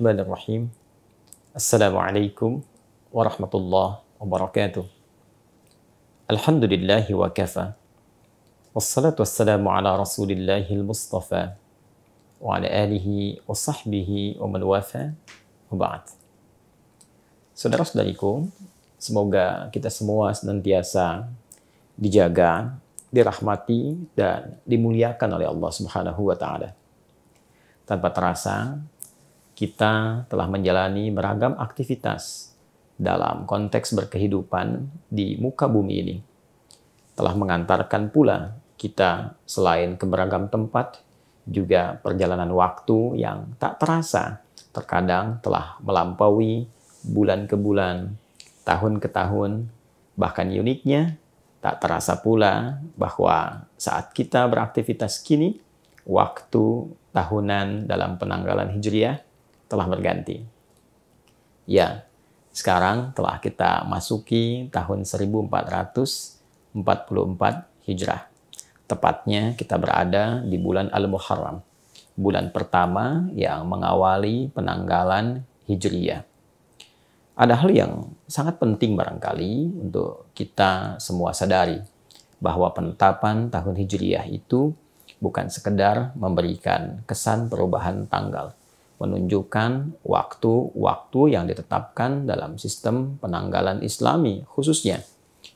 Bismillahirrahmanirrahim. Assalamualaikum warahmatullahi wabarakatuh. Alhamdulillahi wa kafa. Wassalatu wassalamu ala rasulillahil mustafa. Wa ala alihi wa sahbihi wa man wafa. Wa ba'd. Saudara-saudariku, semoga kita semua senantiasa dijaga, dirahmati, dan dimuliakan oleh Allah Subhanahu wa Ta'ala. Tanpa terasa, kita telah menjalani beragam aktivitas dalam konteks berkehidupan di muka bumi ini. Telah mengantarkan pula kita selain ke beragam tempat, juga perjalanan waktu yang tak terasa, terkadang telah melampaui bulan ke bulan, tahun ke tahun, bahkan uniknya tak terasa pula bahwa saat kita beraktivitas kini, waktu tahunan dalam penanggalan Hijriah telah berganti. Ya, sekarang telah kita masuki tahun 1444 Hijrah. Tepatnya kita berada di bulan Al-Muharram, bulan pertama yang mengawali penanggalan Hijriah. Ada hal yang sangat penting barangkali untuk kita semua sadari, bahwa penetapan tahun Hijriah itu bukan sekedar memberikan kesan perubahan tanggal, menunjukkan waktu-waktu yang ditetapkan dalam sistem penanggalan Islami, khususnya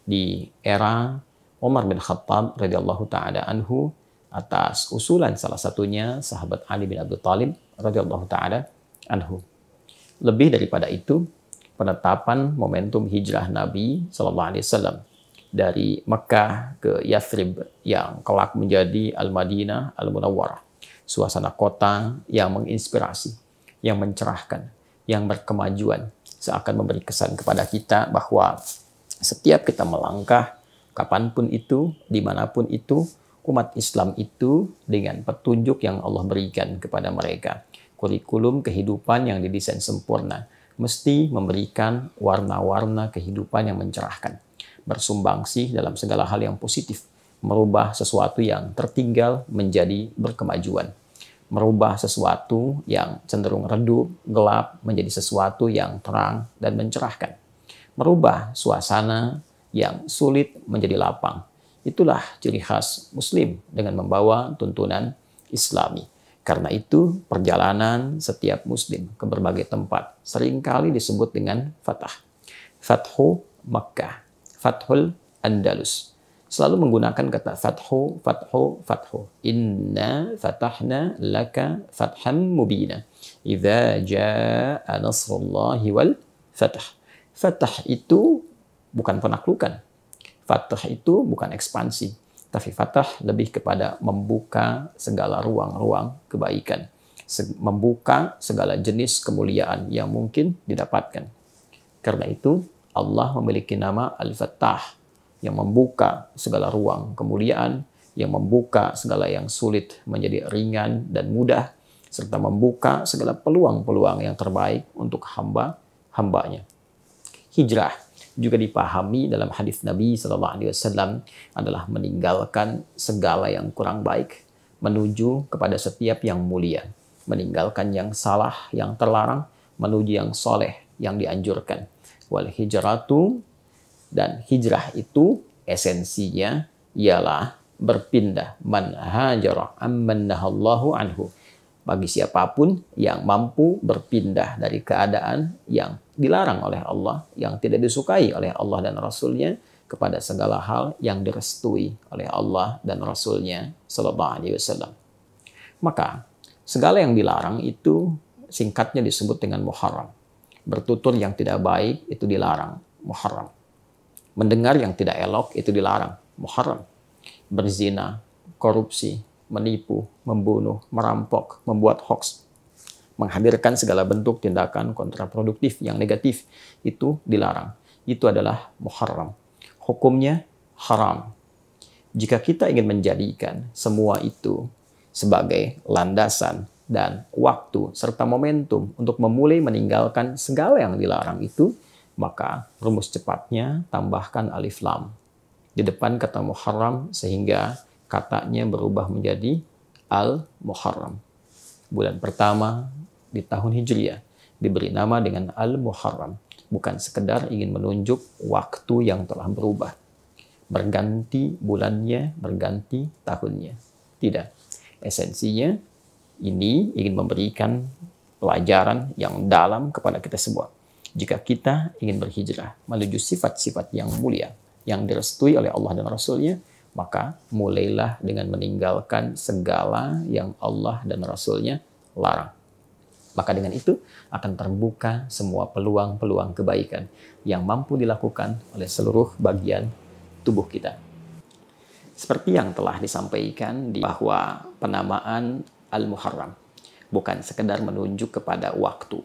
di era Umar bin Khattab radhiyallahu ta'ala anhu atas usulan salah satunya sahabat Ali bin Abi Thalib radhiyallahu ta'ala anhu. Lebih daripada itu, penetapan momentum hijrah Nabi SAW dari Mekah ke Yathrib yang kelak menjadi Al-Madinah Al-Munawwarah. Suasana kota yang menginspirasi, yang mencerahkan, yang berkemajuan, seakan memberi kesan kepada kita bahwa setiap kita melangkah, kapanpun itu, dimanapun itu, umat Islam itu dengan petunjuk yang Allah berikan kepada mereka, kurikulum kehidupan yang didesain sempurna, mesti memberikan warna-warna kehidupan yang mencerahkan, bersumbangsih dalam segala hal yang positif, merubah sesuatu yang tertinggal menjadi berkemajuan, merubah sesuatu yang cenderung redup, gelap menjadi sesuatu yang terang dan mencerahkan, merubah suasana yang sulit menjadi lapang. Itulah ciri khas Muslim dengan membawa tuntunan Islami. Karena itu, perjalanan setiap Muslim ke berbagai tempat seringkali disebut dengan Fatah. Fathu Makkah, Fathul Andalus. Selalu menggunakan kata Fathu, Fathu, Fathu. Inna fatahna laka fatham mubina. Idza jaa nasrullahi wal fatah. Fatah itu bukan penaklukan. Fatah itu bukan ekspansi. Tapi fatah lebih kepada membuka segala ruang-ruang kebaikan. Membuka segala jenis kemuliaan yang mungkin didapatkan. Karena itu, Allah memiliki nama Al-Fattah, yang membuka segala ruang kemuliaan, yang membuka segala yang sulit menjadi ringan dan mudah, serta membuka segala peluang-peluang yang terbaik untuk hamba-hambanya. Hijrah juga dipahami dalam hadis Nabi SAW adalah meninggalkan segala yang kurang baik, menuju kepada setiap yang mulia, meninggalkan yang salah, yang terlarang, menuju yang soleh, yang dianjurkan. Wal hijratu, dan hijrah itu esensinya ialah berpindah, man hajara amman nahallahu anhu, bagi siapapun yang mampu berpindah dari keadaan yang dilarang oleh Allah, yang tidak disukai oleh Allah dan Rasul-Nya, kepada segala hal yang direstui oleh Allah dan Rasul-Nya sallallahu alaihi wasallam. Maka segala yang dilarang itu singkatnya disebut dengan muharram. Bertutur yang tidak baik itu dilarang, muharram. Mendengar yang tidak elok itu dilarang, muharram. Berzina, korupsi, menipu, membunuh, merampok, membuat hoaks, menghadirkan segala bentuk tindakan kontraproduktif yang negatif, itu dilarang. Itu adalah muharram. Hukumnya haram. Jika kita ingin menjadikan semua itu sebagai landasan dan waktu serta momentum untuk memulai meninggalkan segala yang dilarang itu, maka rumus cepatnya tambahkan alif lam di depan kata muharram sehingga katanya berubah menjadi al-muharram. Bulan pertama di tahun Hijriah diberi nama dengan Al-Muharram. Bukan sekedar ingin menunjuk waktu yang telah berubah. Berganti bulannya, berganti tahunnya. Tidak. Esensinya, ini ingin memberikan pelajaran yang dalam kepada kita semua. Jika kita ingin berhijrah menuju sifat-sifat yang mulia, yang direstui oleh Allah dan Rasul-Nya, maka mulailah dengan meninggalkan segala yang Allah dan Rasul-Nya larang. Maka dengan itu akan terbuka semua peluang-peluang kebaikan yang mampu dilakukan oleh seluruh bagian tubuh kita. Seperti yang telah disampaikan bahwa penamaan Al-Muharram bukan sekedar menunjuk kepada waktu,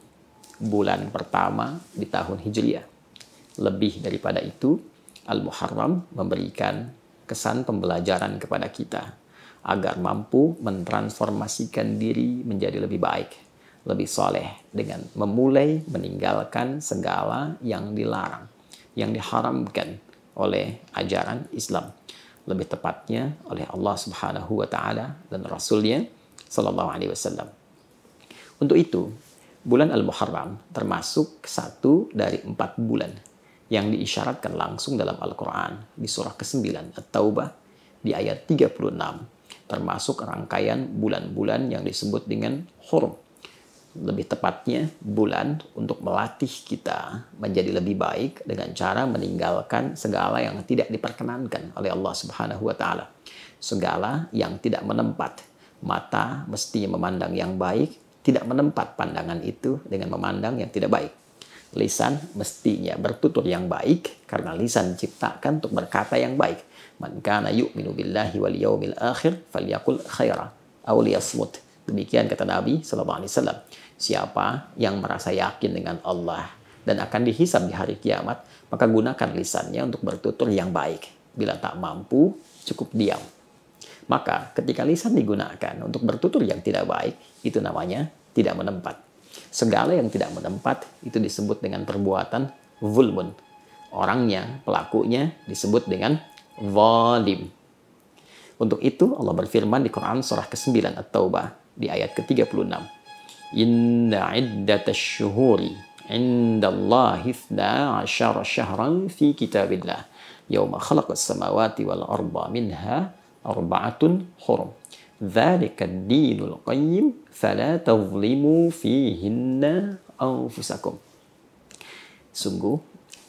bulan pertama di tahun Hijriah. Lebih daripada itu, Al-Muharram memberikan kesan pembelajaran kepada kita agar mampu mentransformasikan diri menjadi lebih baik, lebih soleh dengan memulai meninggalkan segala yang dilarang, yang diharamkan oleh ajaran Islam. Lebih tepatnya oleh Allah Subhanahu wa Ta'ala dan Rasul-Nya Sallallahu Alaihi Wasallam. Untuk itu, bulan Al-Muharram termasuk satu dari 4 bulan yang diisyaratkan langsung dalam Al-Quran di surah ke-9 At-Taubah di ayat 36, termasuk rangkaian bulan-bulan yang disebut dengan hurum. Lebih tepatnya bulan untuk melatih kita menjadi lebih baik dengan cara meninggalkan segala yang tidak diperkenankan oleh Allah Subhanahu wa Ta'ala. Segala yang tidak menempat. Mata mestinya memandang yang baik, tidak menempat pandangan itu dengan memandang yang tidak baik. Lisan mestinya bertutur yang baik karena lisan diciptakan untuk berkata yang baik. Man kana yu'minu billahi wal yawmil akhir falyakul khaira aw liyasmut. Demikian kata Nabi sallallahu alaihi wasallam. Siapa yang merasa yakin dengan Allah dan akan dihisab di hari kiamat, maka gunakan lisannya untuk bertutur yang baik. Bila tak mampu, cukup diam. Maka ketika lisan digunakan untuk bertutur yang tidak baik, itu namanya tidak menempat. Segala yang tidak menempat itu disebut dengan perbuatan zulmun. Orangnya, pelakunya disebut dengan zalim. Untuk itu Allah berfirman di Quran surah ke-9 At-Taubah di ayat ke-36. Inna iddatash syuhuri indallahi 12 syahran fi kitabillah yauma khalaqas samawati wal arda minha arba'atun hurum. Dzalika ad-dinul qayyim fala tadhlimu fihinna anfusakum. Sungguh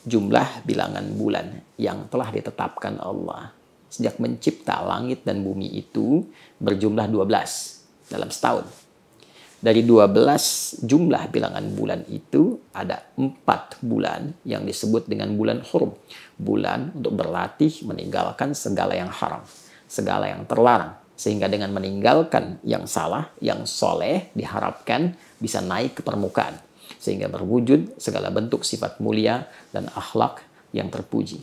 jumlah bilangan bulan yang telah ditetapkan Allah sejak mencipta langit dan bumi itu berjumlah 12 dalam setahun. Dari 12 jumlah bilangan bulan itu ada 4 bulan yang disebut dengan bulan hurum. Bulan untuk berlatih meninggalkan segala yang haram, segala yang terlarang. Sehingga dengan meninggalkan yang salah, yang soleh diharapkan bisa naik ke permukaan. Sehingga berwujud segala bentuk sifat mulia dan akhlak yang terpuji.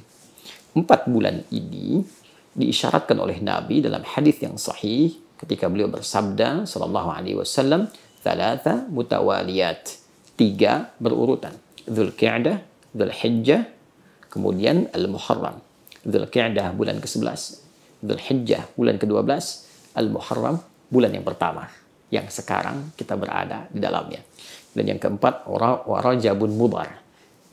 4 bulan ini diisyaratkan oleh Nabi dalam hadis yang sahih ketika beliau bersabda sallallahu alaihi wasallam, "Thalatha mutawaliyat." 3 berurutan. Dzulqa'dah, Dzulhijjah, kemudian Al-Muharram. Dzulqa'dah bulan ke-11, Dzulhijjah bulan ke-12, Al-Muharram bulan yang pertama yang sekarang kita berada di dalamnya. Dan yang keempat, Rajabun Mudhar,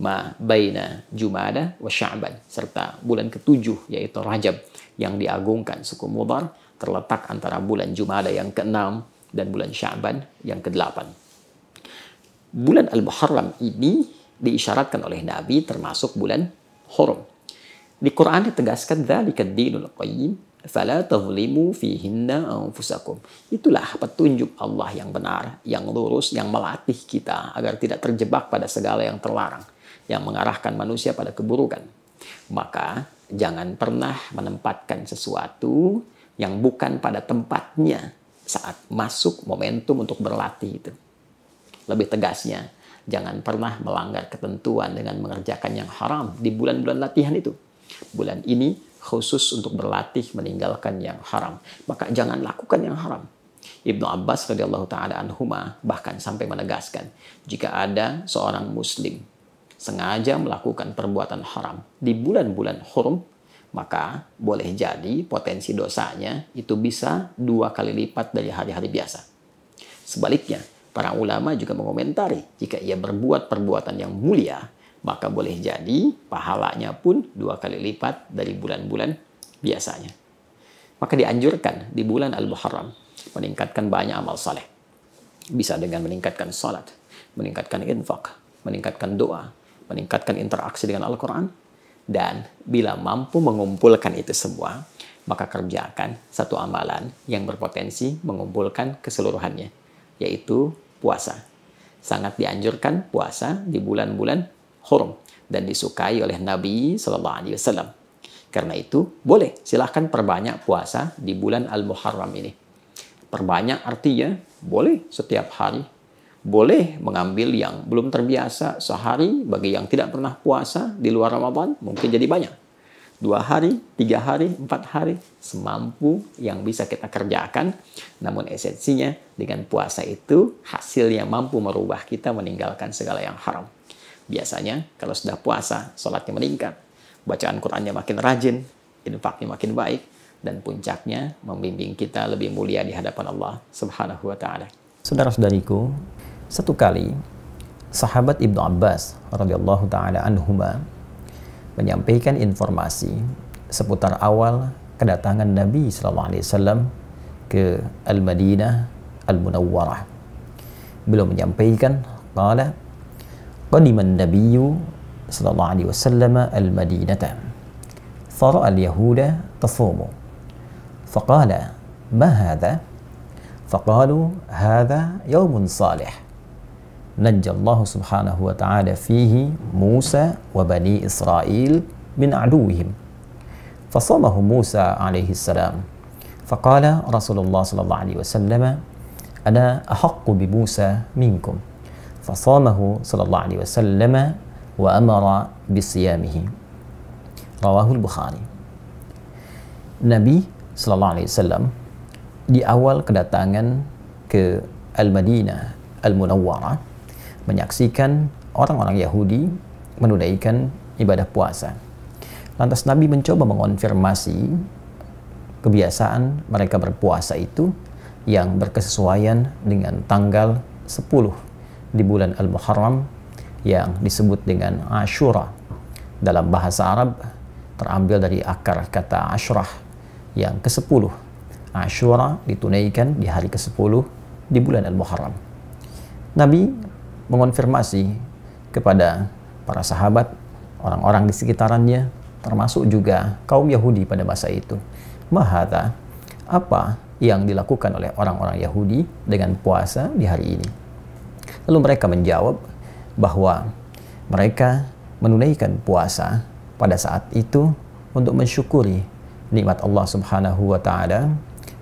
ma baina Jumada wa Sya'ban, serta bulan ke-7 yaitu Rajab yang diagungkan suku Mudhar, terletak antara bulan Jumada yang ke-6 dan bulan Sya'ban yang ke-8. Bulan Al-Muharram ini diisyaratkan oleh Nabi termasuk bulan hurum. Di Quran ditegaskan dzalika ad-dinul qayyim fala tadhlimu fihinna anfusakum. Itulah petunjuk Allah yang benar, yang lurus, yang melatih kita agar tidak terjebak pada segala yang terlarang, yang mengarahkan manusia pada keburukan. Maka jangan pernah menempatkan sesuatu yang bukan pada tempatnya saat masuk momentum untuk berlatih itu. Lebih tegasnya, jangan pernah melanggar ketentuan dengan mengerjakan yang haram di bulan-bulan latihan itu. Bulan ini khusus untuk berlatih meninggalkan yang haram. Maka jangan lakukan yang haram. Ibnu Abbas radhiyallahu taala anhuma bahkan sampai menegaskan, jika ada seorang muslim sengaja melakukan perbuatan haram di bulan-bulan hurum, maka boleh jadi potensi dosanya itu bisa 2 kali lipat dari hari-hari biasa. Sebaliknya, Para ulama juga mengomentari, jika ia berbuat perbuatan yang mulia, maka boleh jadi pahalanya pun 2 kali lipat dari bulan-bulan biasanya. Maka dianjurkan di bulan Al-Muharram meningkatkan banyak amal saleh. Bisa dengan meningkatkan salat, meningkatkan infak, meningkatkan doa, meningkatkan interaksi dengan Al-Quran, dan bila mampu mengumpulkan itu semua, maka kerjakan satu amalan yang berpotensi mengumpulkan keseluruhannya, yaitu puasa. Sangat dianjurkan puasa di bulan-bulan hurum dan disukai oleh Nabi Shallallahu Alaihi Wasallam. Karena itu boleh silahkan perbanyak puasa di bulan Al-Muharram ini. Perbanyak artinya boleh setiap hari, boleh mengambil yang belum terbiasa sehari. Bagi yang tidak pernah puasa di luar Ramadan mungkin jadi banyak. 2 hari, 3 hari, 4 hari, semampu yang bisa kita kerjakan. Namun esensinya dengan puasa itu hasil yang mampu merubah kita meninggalkan segala yang haram. Biasanya kalau sudah puasa, sholatnya meningkat, bacaan Qur'annya makin rajin, infaknya makin baik, dan puncaknya membimbing kita lebih mulia di hadapan Allah Subhanahu wa Ta'ala. Saudara-saudariku, satu kali sahabat Ibnu Abbas radhiyallahu ta'ala anhuma menyampaikan informasi seputar awal kedatangan Nabi sallallahu alaihi wasallam ke Al-Madinah Al-Munawwarah. Beliau menyampaikan, qala qadima an-nabiyyu sallallahu alaihi wasallam al-Madinata fara'a al-yahuda tasumu faqala ma hadha faqalu hadha yawmun salih najja Allah subhanahu wa ta'ala fihi Musa wa bani Israel min aduwihim fasamahu Musa alaihi salam faqala Rasulullah sallallahu alaihi wasallam ana ahaqqu bi Musa minkum fasamahu sallallahu alaihi wasallam wa amara bisiyamihi. Rawahul Bukhari. Nabi sallallahu alaihi wasallam di awal kedatangan ke Al-Madinah Al-Munawwarah menyaksikan orang-orang Yahudi menunaikan ibadah puasa. Lantas Nabi mencoba mengonfirmasi kebiasaan mereka berpuasa itu yang berkesesuaian dengan tanggal 10 di bulan Al-Muharram yang disebut dengan Ashura. Dalam bahasa Arab terambil dari akar kata Ashrah yang ke-10. Ashura ditunaikan di hari ke-10 di bulan Al-Muharram. Nabi mengonfirmasi kepada para sahabat, orang-orang di sekitarannya, termasuk juga kaum Yahudi pada masa itu. Mahata, apa yang dilakukan oleh orang-orang Yahudi dengan puasa di hari ini? Lalu mereka menjawab bahwa mereka menunaikan puasa pada saat itu untuk mensyukuri nikmat Allah Subhanahu wa Ta'ala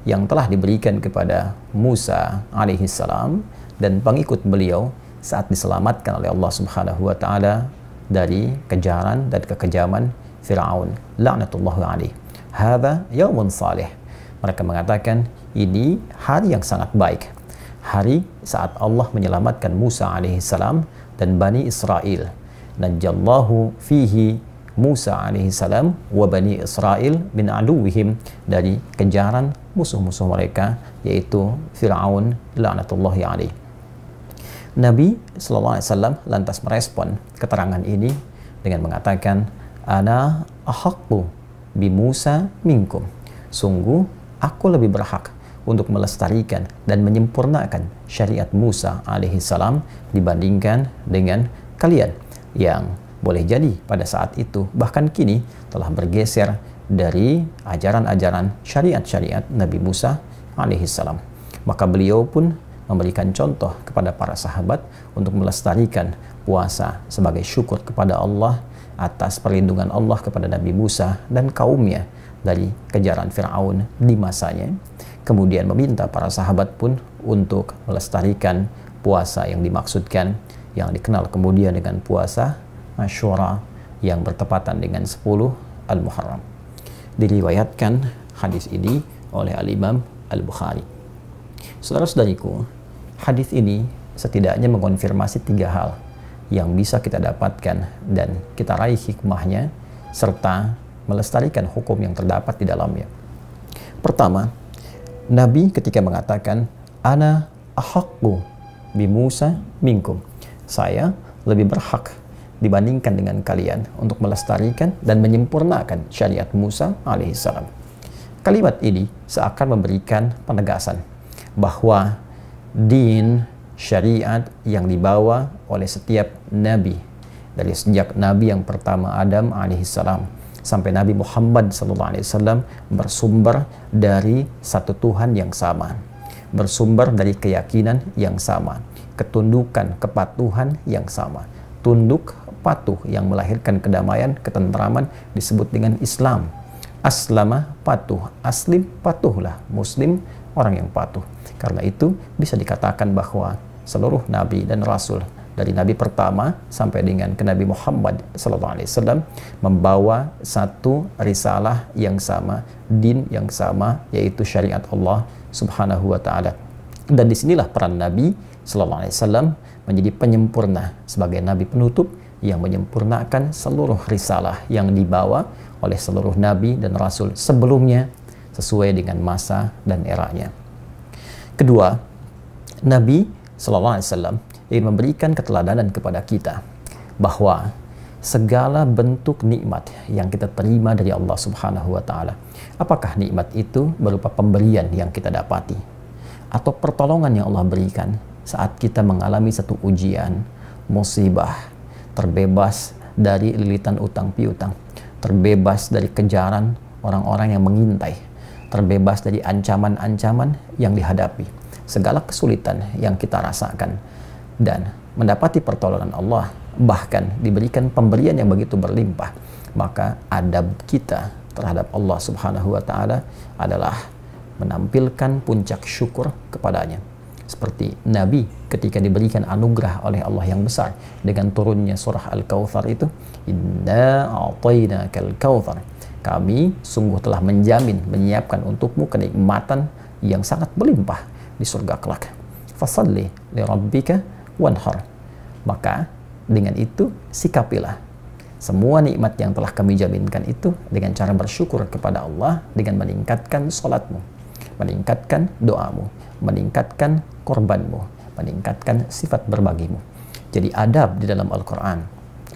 yang telah diberikan kepada Musa alaihi salam dan pengikut beliau saat diselamatkan oleh Allah Subhanahu wa Ta'ala dari kejaran dan kekejaman Fir'aun la'natullahi alaih. Hadza yaumun salih. Mereka mengatakan ini hari yang sangat baik, hari saat Allah menyelamatkan Musa alaihi salam dan Bani Israel. Najjallahu fihi Musa alaihi salam wa Bani Israel min aduwihim, dari kejaran musuh-musuh mereka yaitu Fir'aun la'natullahi alaih. Nabi SAW lantas merespon keterangan ini dengan mengatakan, Ana ahaqqu bi Musa minkum. Sungguh, aku lebih berhak untuk melestarikan dan menyempurnakan syariat Musa alaihissalam dibandingkan dengan kalian yang boleh jadi pada saat itu bahkan kini telah bergeser dari ajaran-ajaran syariat-syariat Nabi Musa alaihissalam. Maka beliau pun memberikan contoh kepada para sahabat untuk melestarikan puasa sebagai syukur kepada Allah atas perlindungan Allah kepada Nabi Musa dan kaumnya dari kejaran Fir'aun di masanya. Kemudian meminta para sahabat pun untuk melestarikan puasa yang dimaksudkan, yang dikenal kemudian dengan puasa Ashura yang bertepatan dengan 10 Al-Muharram. Diriwayatkan hadis ini oleh Al-Imam Al-Bukhari. Saudara-saudariku, hadis ini setidaknya mengonfirmasi 3 hal yang bisa kita dapatkan dan kita raih hikmahnya serta melestarikan hukum yang terdapat di dalamnya. Pertama, Nabi ketika mengatakan ana ahaqqu bi Musa minkum. Saya lebih berhak dibandingkan dengan kalian untuk melestarikan dan menyempurnakan syariat Musa alaihissalam. Kalimat ini seakan memberikan penegasan bahwa din syariat yang dibawa oleh setiap nabi dari sejak nabi yang pertama Adam alaihissalam sampai Nabi Muhammad SAW bersumber dari satu Tuhan yang sama, bersumber dari keyakinan yang sama, ketundukan, kepatuhan yang sama. Tunduk, patuh yang melahirkan kedamaian, ketentraman disebut dengan Islam. Aslama, patuh. Aslim, patuhlah. Muslim, orang yang patuh. Karena itu bisa dikatakan bahwa seluruh nabi dan rasul dari nabi pertama sampai dengan ke Nabi Muhammad SAW membawa satu risalah yang sama, din yang sama, yaitu syariat Allah Subhanahu wa Ta'ala. Dan disinilah peran Nabi SAW menjadi penyempurna sebagai nabi penutup yang menyempurnakan seluruh risalah yang dibawa oleh seluruh nabi dan rasul sebelumnya sesuai dengan masa dan eranya. Kedua, Nabi SAW ingin memberikan keteladanan kepada kita bahwa segala bentuk nikmat yang kita terima dari Allah Subhanahu wa Ta'ala, apakah nikmat itu berupa pemberian yang kita dapati atau pertolongan yang Allah berikan saat kita mengalami satu ujian, musibah, terbebas dari lilitan utang piutang, terbebas dari kejaran orang-orang yang mengintai, terbebas dari ancaman-ancaman yang dihadapi, segala kesulitan yang kita rasakan, dan mendapati pertolongan Allah, bahkan diberikan pemberian yang begitu berlimpah, maka adab kita terhadap Allah Subhanahu wa Ta'ala adalah menampilkan puncak syukur kepadanya. Seperti Nabi ketika diberikan anugerah oleh Allah yang besar dengan turunnya surah Al-Kautsar itu, inna a'tainakal kautsar, kami sungguh telah menjamin, menyiapkan untukmu kenikmatan yang sangat berlimpah di surga kelak. Fasalli li rabbika wanhar. Maka dengan itu sikapilah semua nikmat yang telah kami jaminkan itu dengan cara bersyukur kepada Allah, dengan meningkatkan salatmu, meningkatkan doamu, meningkatkan korbanmu, meningkatkan sifat berbagimu. Jadi adab di dalam Al-Quran,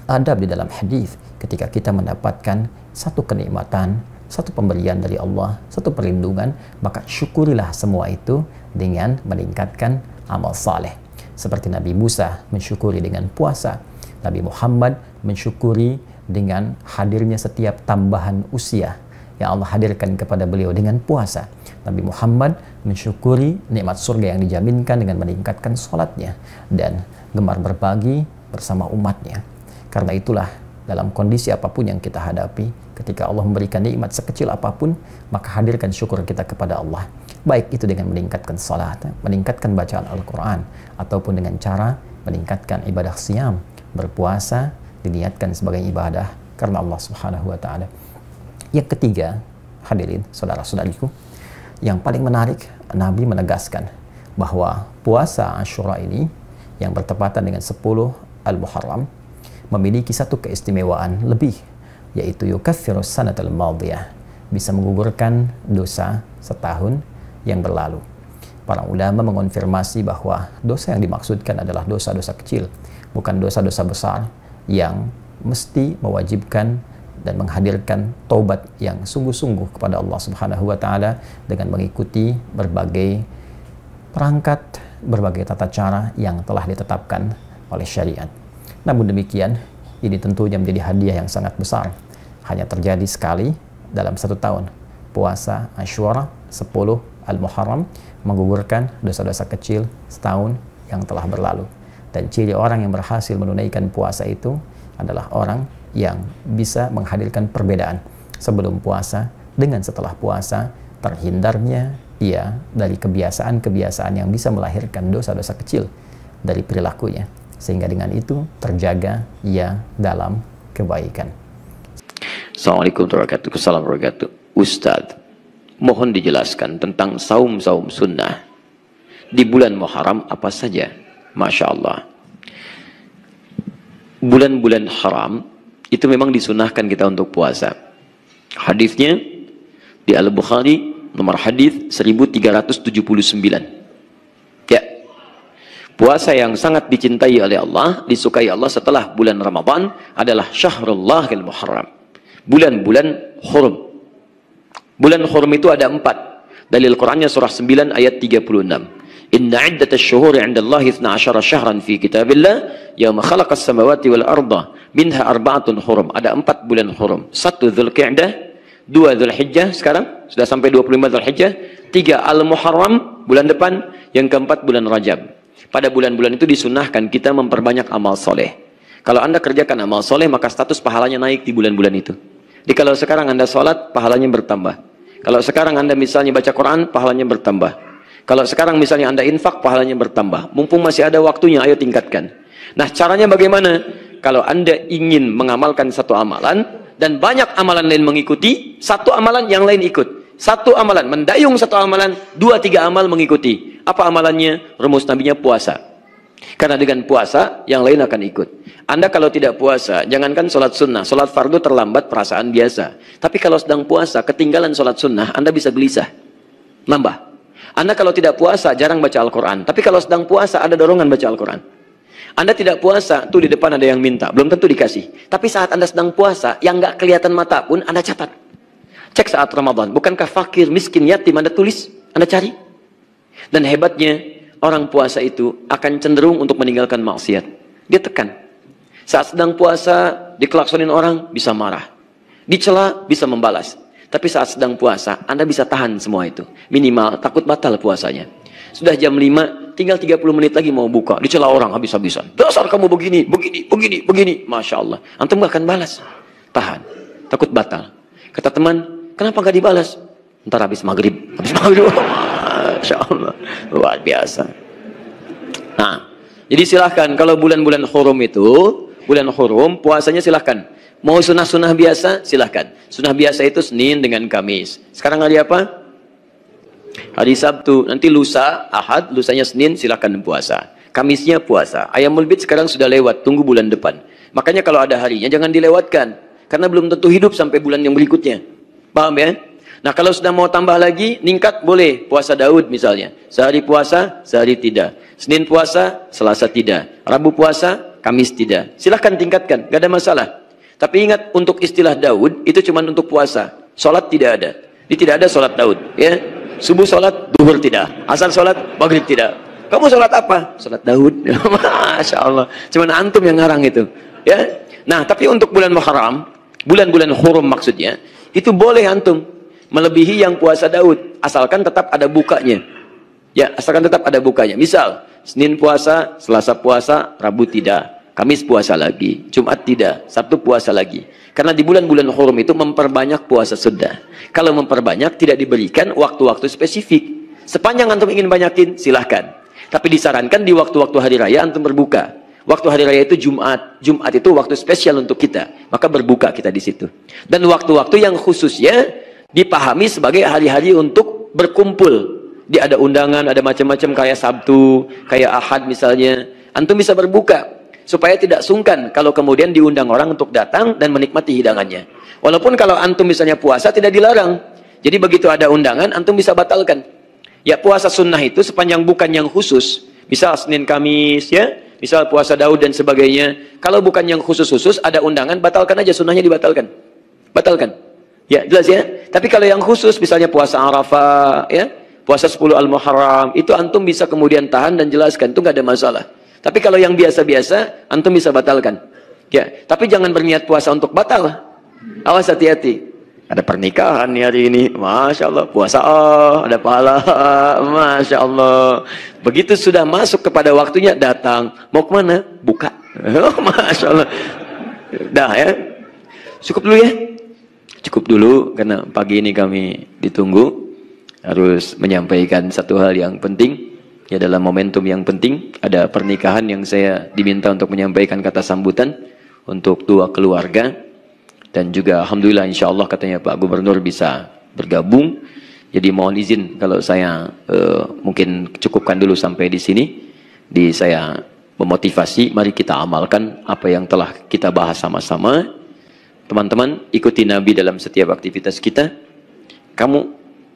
adab di dalam hadis, ketika kita mendapatkan satu kenikmatan, satu pemberian dari Allah, satu perlindungan, maka syukurilah semua itu dengan meningkatkan amal saleh. Seperti Nabi Musa mensyukuri dengan puasa, Nabi Muhammad mensyukuri dengan hadirnya setiap tambahan usia yang Allah hadirkan kepada beliau dengan puasa. Nabi Muhammad mensyukuri nikmat surga yang dijaminkan dengan meningkatkan sholatnya dan gemar berbagi bersama umatnya. Karena itulah dalam kondisi apapun yang kita hadapi, ketika Allah memberikan nikmat sekecil apapun, maka hadirkan syukur kita kepada Allah. Baik itu dengan meningkatkan salat, meningkatkan bacaan Al-Quran, ataupun dengan cara meningkatkan ibadah siyam, berpuasa diniatkan sebagai ibadah karena Allah Subhanahu wa Ta'ala. Yang ketiga, hadirin saudara-saudariku, yang paling menarik, Nabi menegaskan bahwa puasa Asyura ini yang bertepatan dengan 10 Al-Muharram memiliki satu keistimewaan lebih, yaitu yukaffirus sanatal madiyah, bisa menggugurkan dosa setahun yang berlalu. Para ulama mengonfirmasi bahwa dosa yang dimaksudkan adalah dosa-dosa kecil, bukan dosa-dosa besar yang mesti mewajibkan dan menghadirkan taubat yang sungguh-sungguh kepada Allah Subhanahu wa Ta'ala dengan mengikuti berbagai perangkat, berbagai tata cara yang telah ditetapkan oleh syariat. Namun demikian, ini tentunya menjadi hadiah yang sangat besar. Hanya terjadi sekali dalam satu tahun. Puasa Asyura 10 Al-Muharram menggugurkan dosa-dosa kecil setahun yang telah berlalu. Dan ciri orang yang berhasil menunaikan puasa itu adalah orang yang bisa menghadirkan perbedaan sebelum puasa dengan setelah puasa, terhindarnya ia dari kebiasaan-kebiasaan yang bisa melahirkan dosa-dosa kecil dari perilakunya, sehingga dengan itu terjaga ia dalam kebaikan. Assalamualaikum warahmatullahi wabarakatuh. Ustadz, mohon dijelaskan tentang saum-saum sunnah di bulan Muharram apa saja. Masya Allah, bulan-bulan haram itu memang disunahkan kita untuk puasa. Hadisnya di Al-Bukhari nomor hadis 1379. Ya, Puasa yang sangat dicintai oleh Allah, disukai Allah setelah bulan Ramadan adalah Syahrullahil Muharram. Bulan-bulan hurum. Bulan hurum itu ada 4. Dalil Qur'annya surah 9 ayat 36. Inna iddatasy syuhuri 'indallahi 12 syahran fi kitabillah yauma khalaqas samawati wal arda minha arba'atun hurum. Ada 4 bulan hurum. 1 Dzulqa'dah, 2 Dzulhijjah, sekarang sudah sampai 25 Dzulhijjah, 3 Al-Muharram bulan depan, yang keempat bulan Rajab. Pada bulan-bulan itu disunahkan kita memperbanyak amal soleh. Kalau Anda kerjakan amal soleh, maka status pahalanya naik di bulan-bulan itu. Jadi kalau sekarang Anda sholat, pahalanya bertambah. Kalau sekarang Anda misalnya baca Quran, pahalanya bertambah. Kalau sekarang misalnya Anda infak, pahalanya bertambah. Mumpung masih ada waktunya, ayo tingkatkan. Nah, caranya bagaimana? Kalau Anda ingin mengamalkan satu amalan, dan banyak amalan lain mengikuti, satu amalan yang lain ikut. Satu amalan, mendayung satu amalan, 2-3 amal mengikuti. Apa amalannya? Rumus nabinya puasa. Karena dengan puasa, yang lain akan ikut. Anda kalau tidak puasa, jangankan sholat sunnah, sholat fardu terlambat perasaan biasa. Tapi kalau sedang puasa, ketinggalan sholat sunnah, Anda bisa gelisah. Nambah. Anda kalau tidak puasa, jarang baca Al-Quran. Tapi kalau sedang puasa, ada dorongan baca Al-Quran. Anda tidak puasa, tuh di depan ada yang minta, belum tentu dikasih. Tapi saat Anda sedang puasa, yang nggak kelihatan mata pun, Anda catat. Cek saat Ramadan, bukankah fakir, miskin, yatim Anda tulis, Anda cari. Dan hebatnya, orang puasa itu akan cenderung untuk meninggalkan maksiat. Dia tekan. Saat sedang puasa, dikelaksonin orang, bisa marah. Dicela, bisa membalas. Tapi saat sedang puasa, Anda bisa tahan semua itu. Minimal, takut batal puasanya. Sudah jam 5, tinggal 30 menit lagi mau buka. Dicela orang habis-habisan. Dasar kamu begini, begini, begini, begini. Masya Allah. Antum gak akan balas. Tahan. Takut batal. Kata teman, kenapa nggak dibalas? Ntar habis maghrib. Habis maghrib. Masya Allah. Luar biasa. Nah, jadi silahkan kalau bulan-bulan hurum itu, bulan hurum, puasanya silahkan. Mau sunnah-sunnah biasa, silahkan. Sunnah biasa itu Senin dengan Kamis. Sekarang hari apa? Hari Sabtu. Nanti lusa, Ahad, lusanya Senin, silahkan puasa. Kamisnya puasa. Ayamul Bid sekarang sudah lewat, tunggu bulan depan. Makanya kalau ada harinya jangan dilewatkan. Karena belum tentu hidup sampai bulan yang berikutnya. Paham ya? Nah kalau sudah mau tambah lagi, ningkat boleh. Puasa Daud misalnya. Sehari puasa, sehari tidak. Senin puasa, Selasa tidak. Rabu puasa, Kamis tidak. Silahkan tingkatkan, gak ada masalah. Tapi ingat, untuk istilah Daud, itu cuma untuk puasa. Sholat tidak ada. Ini tidak ada sholat Daud. Ya. Subuh sholat, duhur tidak. Asar sholat, maghrib tidak. Kamu sholat apa? Sholat Daud. Masya Allah. Cuma antum yang ngarang itu. Ya. Nah tapi untuk bulan Muharram, bulan-bulan hurum maksudnya, itu boleh antum melebihi yang puasa Daud, asalkan tetap ada bukanya. Ya, asalkan tetap ada bukanya. Misal, Senin puasa, Selasa puasa, Rabu tidak, Kamis puasa lagi, Jumat tidak, Sabtu puasa lagi. Karena di bulan-bulan hurum itu memperbanyak puasa sunnah. Kalau memperbanyak tidak diberikan waktu-waktu spesifik. Sepanjang antum ingin banyakin, silahkan. Tapi disarankan di waktu-waktu hari raya antum berbuka. Waktu hari raya itu Jumat. Jumat itu waktu spesial untuk kita. Maka berbuka kita di situ. Dan waktu-waktu yang khususnya dipahami sebagai hari-hari untuk berkumpul. Dia ada undangan, ada macam-macam kayak Sabtu, kayak Ahad misalnya. Antum bisa berbuka supaya tidak sungkan kalau kemudian diundang orang untuk datang dan menikmati hidangannya. Walaupun kalau antum misalnya puasa tidak dilarang. Jadi begitu ada undangan, antum bisa batalkan. Ya puasa sunnah itu sepanjang bukan yang khusus. Misal Senin Kamis ya. Misal puasa Daud dan sebagainya. Kalau bukan yang khusus-khusus, ada undangan, batalkan aja, sunnahnya dibatalkan. Batalkan. Ya, jelas ya. Tapi kalau yang khusus, misalnya puasa Arafah, ya, puasa 10 Al-Muharram, itu antum bisa kemudian tahan dan jelaskan, itu nggak ada masalah. Tapi kalau yang biasa-biasa, antum bisa batalkan. Ya, tapi jangan berniat puasa untuk batal. Awas hati-hati. Ada pernikahan nih hari ini, Masya Allah, puasa ada pahala, Masya Allah. Begitu sudah masuk kepada waktunya, datang, mau kemana? Buka, Masya Allah. Dah ya, cukup dulu ya, cukup dulu karena pagi ini kami ditunggu harus menyampaikan satu hal yang penting. Ya dalam momentum yang penting ada pernikahan yang saya diminta untuk menyampaikan kata sambutan untuk dua keluarga. Dan juga Alhamdulillah insya Allah katanya Pak Gubernur bisa bergabung. Jadi mohon izin kalau saya mungkin cukupkan dulu sampai di sini. Saya memotivasi, mari kita amalkan apa yang telah kita bahas sama-sama. Teman-teman, ikuti Nabi dalam setiap aktivitas kita. Kamu,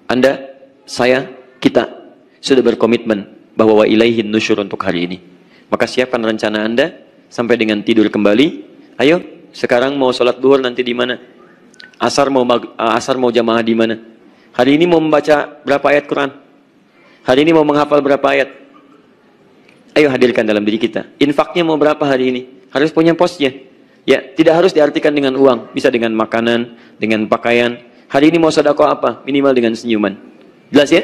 Anda, saya, kita sudah berkomitmen bahwa wa ilaihin nusyur untuk hari ini. Maka siapkan rencana Anda sampai dengan tidur kembali. Ayo, sekarang mau sholat duhur nanti di mana? Asar mau jamaah di mana? Hari ini mau membaca berapa ayat Quran? Hari ini mau menghafal berapa ayat? Ayo hadirkan dalam diri kita. Infaknya mau berapa hari ini? Harus punya posnya. Ya, tidak harus diartikan dengan uang, bisa dengan makanan, dengan pakaian. Hari ini mau sedekah apa? Minimal dengan senyuman. Jelas ya?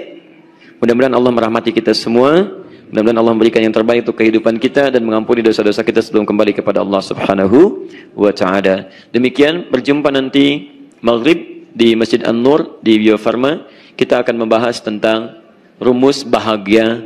Mudah-mudahan Allah merahmati kita semua. Mudah-mudahan Allah memberikan yang terbaik untuk kehidupan kita dan mengampuni dosa-dosa kita sebelum kembali kepada Allah Subhanahu wa taala. Demikian, berjumpa nanti maghrib di Masjid An-Nur di Bio Farma. Kita akan membahas tentang rumus bahagia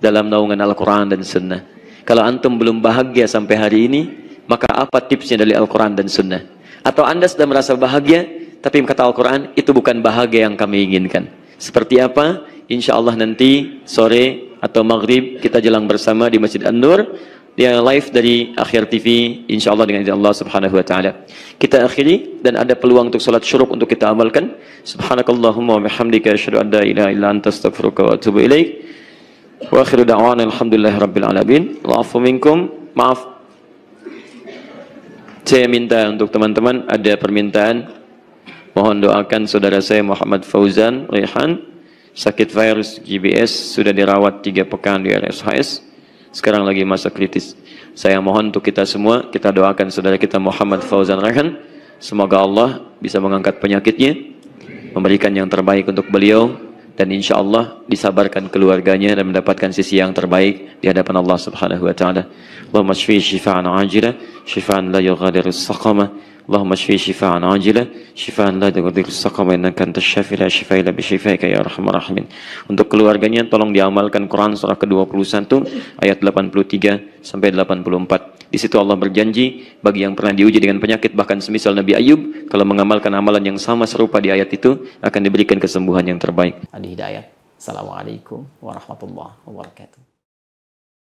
dalam naungan Al-Quran dan Sunnah. Kalau antum belum bahagia sampai hari ini, maka apa tipsnya dari Al-Quran dan Sunnah? Atau Anda sudah merasa bahagia, tapi kata Al-Quran, itu bukan bahagia yang kami inginkan. Seperti apa? Insya Allah nanti sore atau maghrib kita jelang bersama di Masjid An-Nur, dia live dari Akhir TV, insya Allah dengan izin Allah Subhanahu wa taala. Kita akhiri dan ada peluang untuk salat syuruk untuk kita amalkan. Subhanakallahumma wa bihamdika asyhadu an la ilaha illa anta astaghfiruka wa atubu ilaik. Wa akhiru da'wana alhamdulillahirabbil alamin. Wa'afu minkum. Maaf. Saya minta untuk teman-teman ada permintaan. Mohon doakan saudara saya Muhammad Fauzan Rehan, sakit virus GBS, sudah dirawat 3 pekan di RSHS. Sekarang lagi masa kritis. Saya mohon untuk kita semua, kita doakan saudara kita Muhammad Fauzan Rehan. Semoga Allah bisa mengangkat penyakitnya, memberikan yang terbaik untuk beliau, dan insya Allah disabarkan keluarganya dan mendapatkan sisi yang terbaik di hadapan Allah Subhanahu wa taala. Allahumma shfi shifaan ajila, shifaan la yughadiru saqama. Allahumma shfi shifaan ajila, shifaan la yughadiru saqama, innaka antas syafi la shifaa illa bi syifaika ya arhamar rahimin. Untuk keluarganya tolong diamalkan Quran surah ke-21 ayat 83 sampai 84. Di situ Allah berjanji bagi yang pernah diuji dengan penyakit bahkan semisal Nabi Ayub, kalau mengamalkan amalan yang sama serupa di ayat itu akan diberikan kesembuhan yang terbaik. Adi Hidayat. Assalamualaikum warahmatullahi wabarakatuh.